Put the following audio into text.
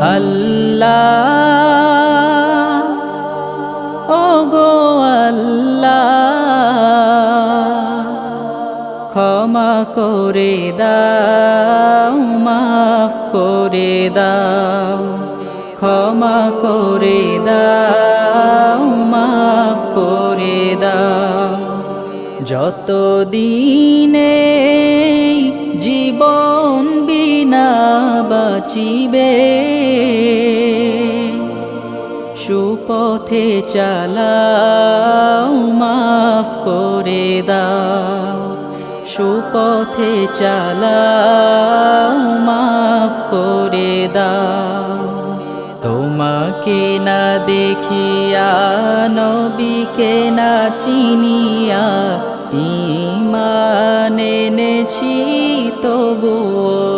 আল্লাহ ওগো আল্লাহ ক্ষমা করে দাও মাফ করে দাও ক্ষমা করে দাও মাফ করে দাও যত দিনে জীবন বিনা বাঁচিবে সুপথে চালাও মাফ করে দাও সুপথে চালাও মাফ করে দাও তোমাকে না দেখিয়া নবীকে না চিনিয়া ঈমান এনেছি তবুও